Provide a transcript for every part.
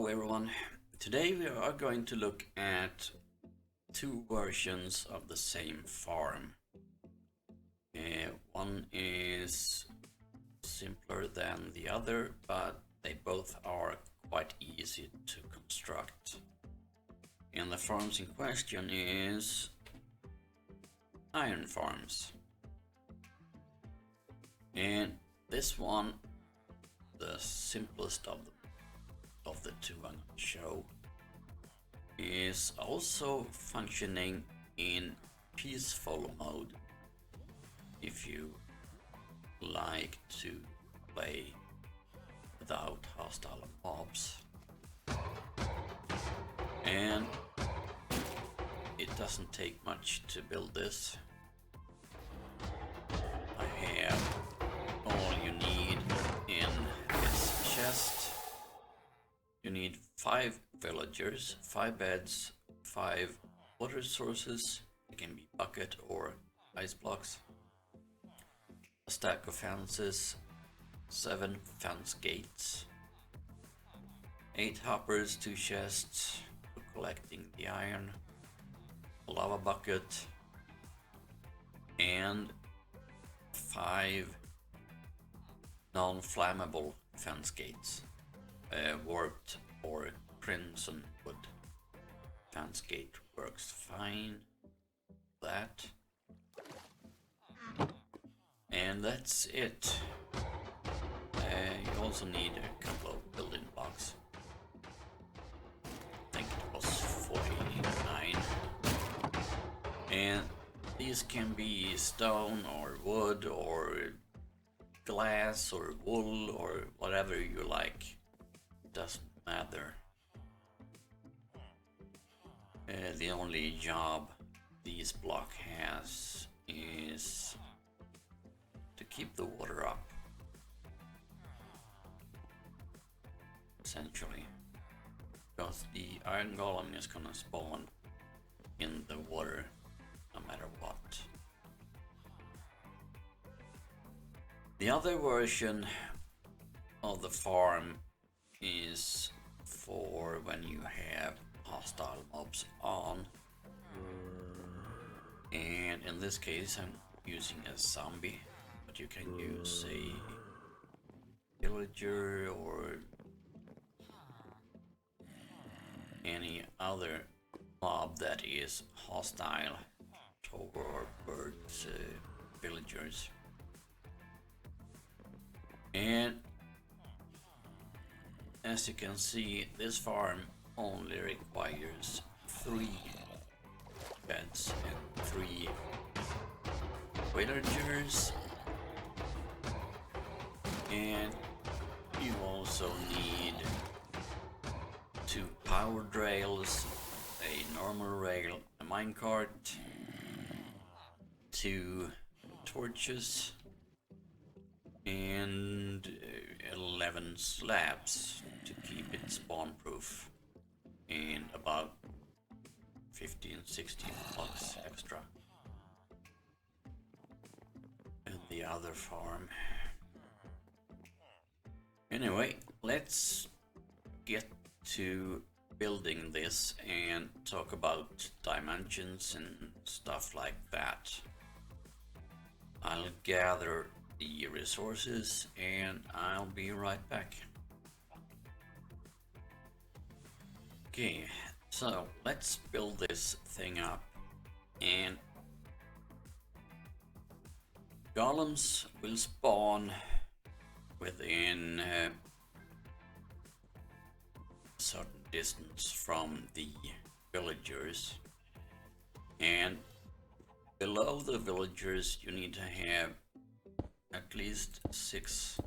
everyone. Today we are going to look at two versions of the same farm. One is simpler than the other, but they both are quite easy to construct. And the farms in question is iron farms. And this one, the simplest of the two I'm going to show, is also functioning in peaceful mode if you like to play without hostile mobs. And it doesn't take much to build this. I have all you need in this chest. You need 5 villagers, 5 beds, 5 water sources. It can be bucket or ice blocks. A stack of fences, 7 fence gates, 8 hoppers, 2 chests for collecting the iron, a lava bucket, and 5 non-flammable fence gates. Warped or crimson wood fence gate works fine. That. And that's it. You also need a couple of building blocks. I think it was 49. And these can be stone or wood or glass or wool or whatever you like. Doesn't matter. The only job this block has is to keep the water up, essentially, because the iron golem is gonna spawn in the water no matter what. The other version of the farm is for when you have hostile mobs on, and in this case I'm using a zombie, but you can use a villager or any other mob that is hostile towards villagers. And as you can see, this farm only requires 3 beds and 3 villagers, and you also need 2 powered rails, a normal rail, a minecart, 2 torches, and 11 slabs to keep it spawn proof, and about 15-16 blocks extra. And the other farm. Anyway, let's get to building this and talk about dimensions and stuff like that. I'll gather the resources and I'll be right back. Okay, so let's build this thing up, and golems will spawn within a certain distance from the villagers, and below the villagers you need to have at least 6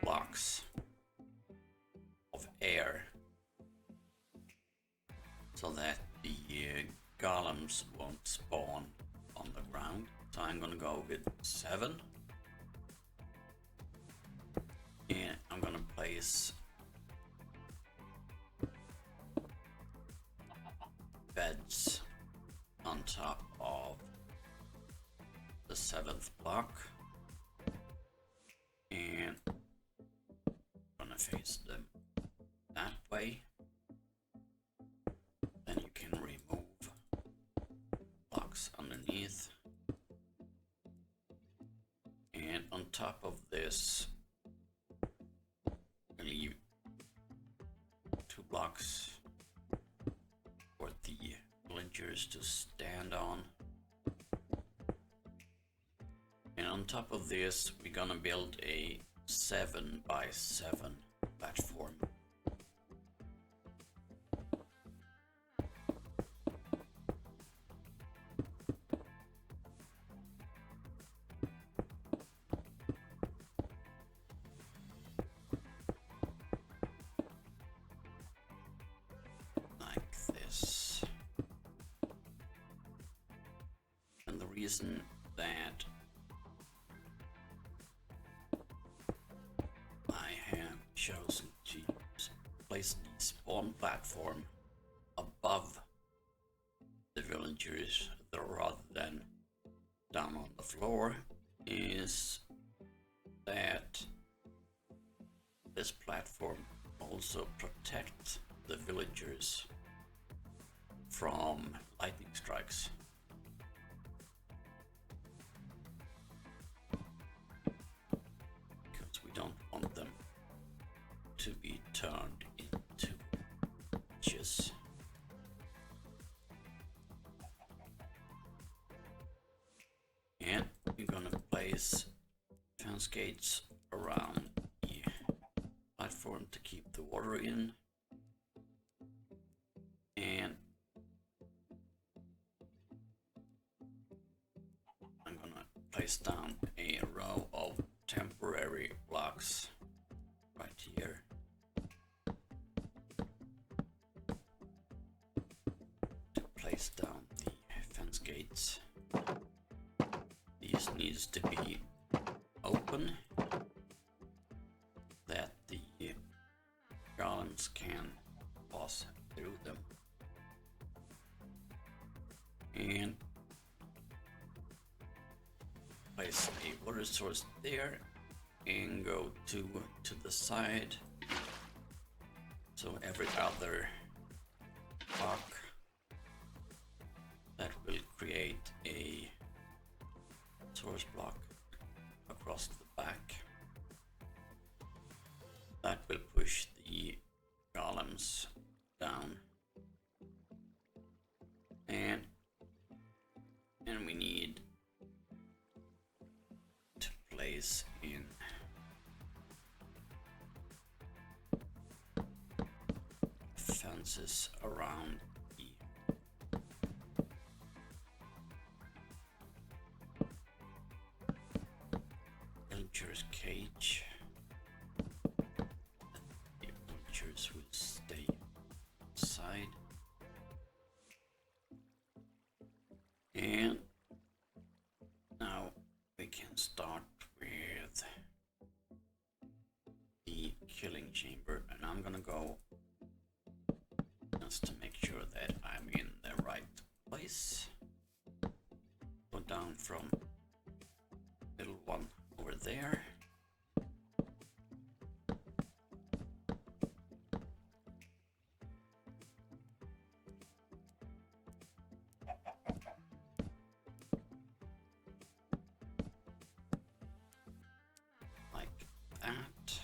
blocks of air so that the golems won't spawn on the ground. So I'm gonna go with 7, and I'm gonna place beds on top of the 7th block, and I'm gonna face them that top of this, I leave 2 blocks for the villagers to stand on. And on top of this, we're gonna build a 7 by 7 platform. Like this. And the reason that I have chosen to place the spawn platform above the villagers rather than down on the floor is that this platform also protects the villagers from lightning strikes. Because we don't want them to be turned into witches. And we're gonna place fence gates around the platform to keep the water in. And I'm gonna place down a row of temporary blocks right here. To place down the fence gates. These needs to be open that the golems can pass through them. And place a water source there and go to the side, so every other block that will create a source block across the back that will push the golems down. And we need to place in fences around the villager's cage. The villagers will stay inside. And now we can start with the killing chamber, and I'm gonna go just to make sure that I'm in the right place. Go down from middle one over there. Like that.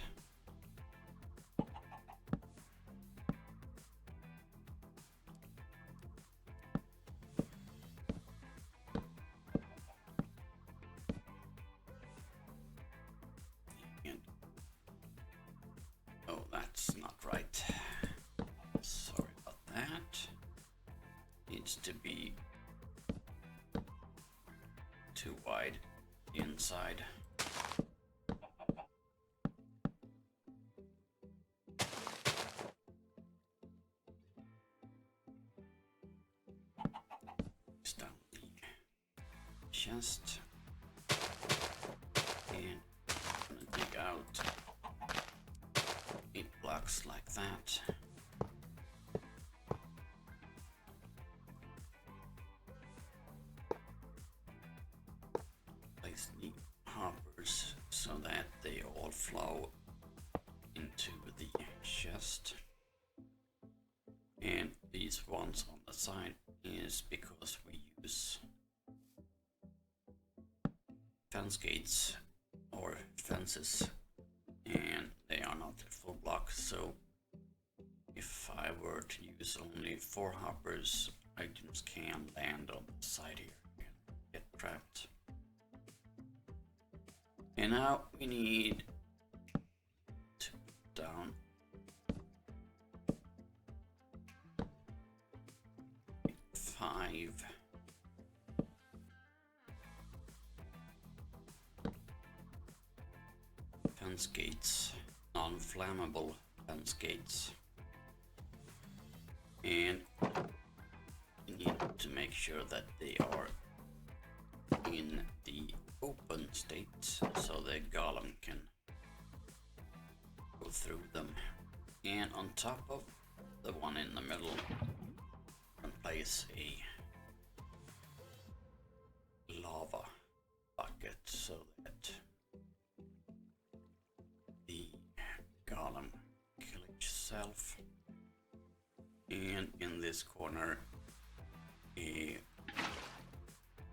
And oh, that's not right. Sorry about that. Needs to be too wide inside. Down the chest and I'm gonna dig out 8 blocks like that. Place the hoppers so that they all flow into the chest. And these ones on the side is because we use fence gates or fences, and they are not at full block, so if I were to use only 4 hoppers, items can land on the side here and get trapped. And now we need to put down five fence gates, non-flammable fence gates, and you need to make sure that they are in the open state so the golem can go through them. And on top of the one in the middle, place a lava bucket so that the golem kill itself. And in this corner,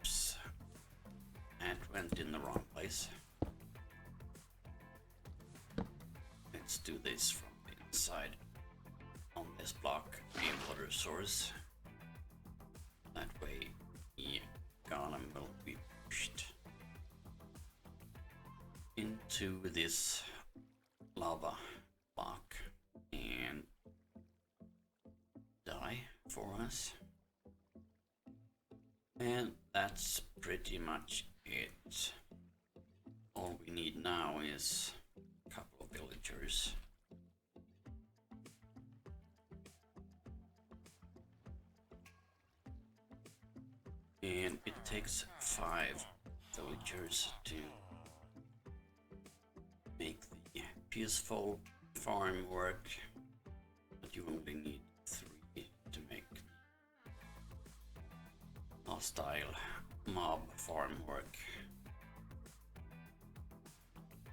oops, that went in the wrong place. Let's do this from the inside. On this block, a water source. That way, the golem will be pushed into this lava block and die for us. And that's pretty much it. All we need now is a couple of villagers. And it takes 5 villagers to make the peaceful farm work, but you only need 3 to make hostile mob farm work.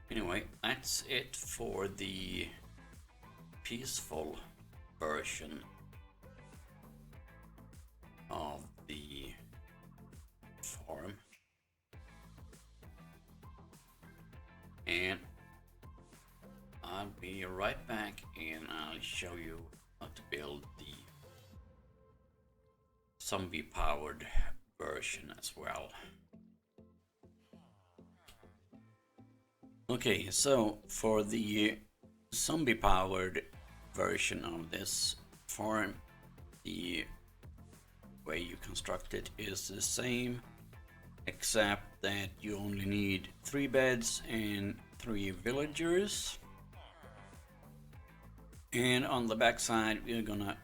Anyway, that's it for the peaceful version of the farm. And I'll be right back and I'll show you how to build the zombie powered version as well. Okay, so for the zombie powered version of this farm, the way you construct it is the same, except that you only need 3 beds and 3 villagers. And on the back side we're gonna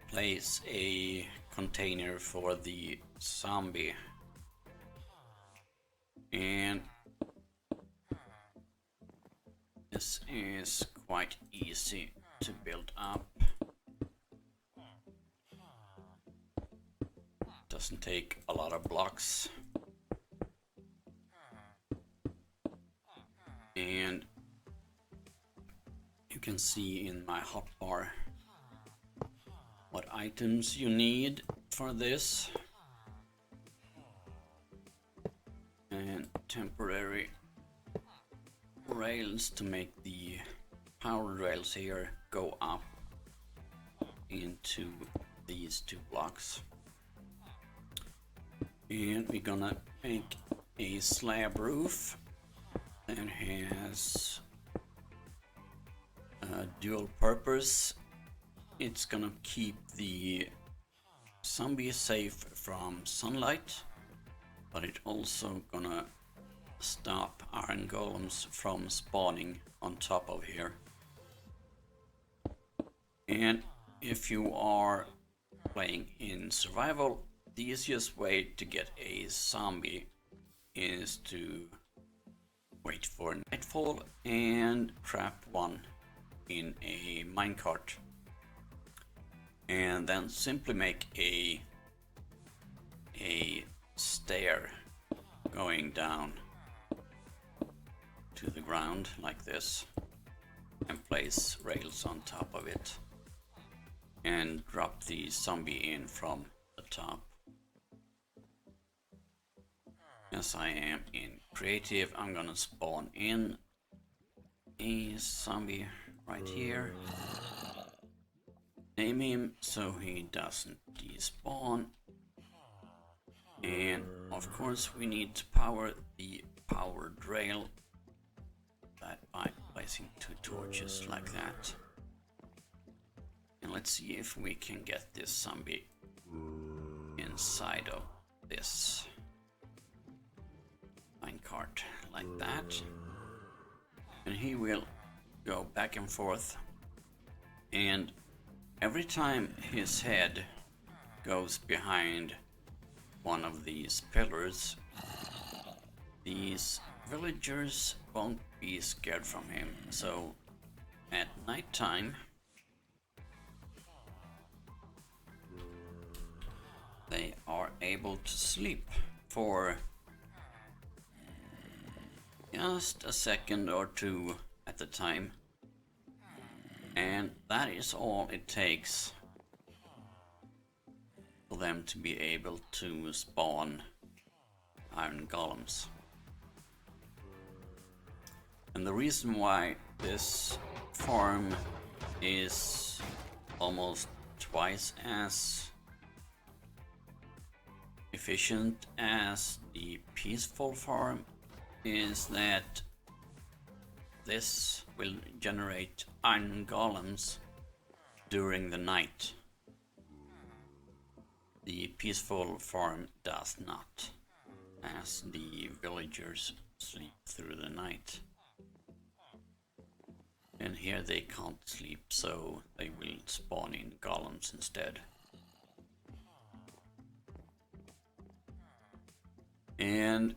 place a container for the zombie. And this is quite easy to build up. Doesn't take a lot of blocks. And you can see in my hotbar what items you need for this. And temporary rails to make the power rails here go up into these 2 blocks. And we're gonna make a slab roof that has a dual purpose. It's gonna keep the zombies safe from sunlight, but it also gonna stop iron golems from spawning on top of here. And if you are playing in survival, the easiest way to get a zombie is to wait for nightfall and trap one in a minecart, and then simply make a stair going down to the ground like this, and place rails on top of it and drop the zombie in from the top. as I am in creative, I'm gonna spawn in a zombie right here. Name him so he doesn't despawn. And of course we need to power the powered rail that by placing 2 torches like that. And let's see if we can get this zombie inside of this minecart like that. And he will go back and forth, and every time his head goes behind one of these pillars, these villagers won't be scared from him. So at night time they are able to sleep for just a second or 2 at a time, and that is all it takes for them to be able to spawn iron golems. And the reason why this farm is almost twice as efficient as the peaceful farm is that this will generate iron golems during the night. The peaceful farm does not, as the villagers sleep through the night. And here they can't sleep, so they will spawn in golems instead. And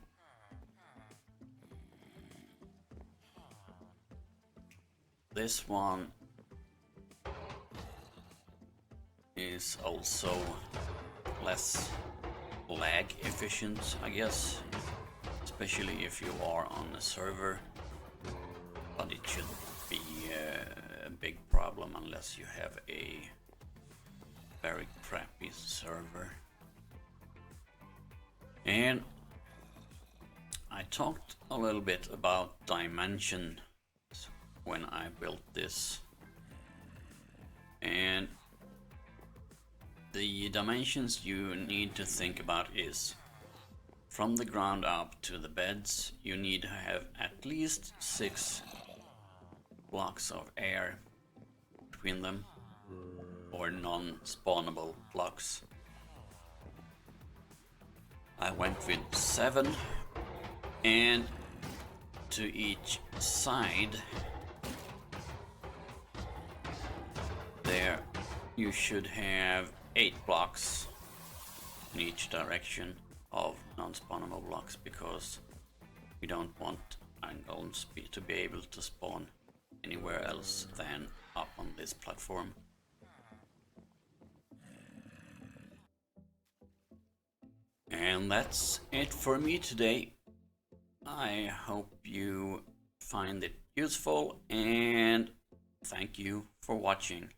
this one is also less lag efficient, I guess, especially if you are on a server, but it shouldn't be a big problem unless you have a very crappy server. And I talked a little bit about dimension when I built this, and the dimensions you need to think about is from the ground up to the beds you need to have at least 6 blocks of air between them, or non-spawnable blocks. I went with 7, and to each side there you should have 8 blocks in each direction of non-spawnable blocks, because we don't want iron golems to be able to spawn anywhere else than up on this platform. And that's it for me today. I hope you find it useful, and thank you for watching.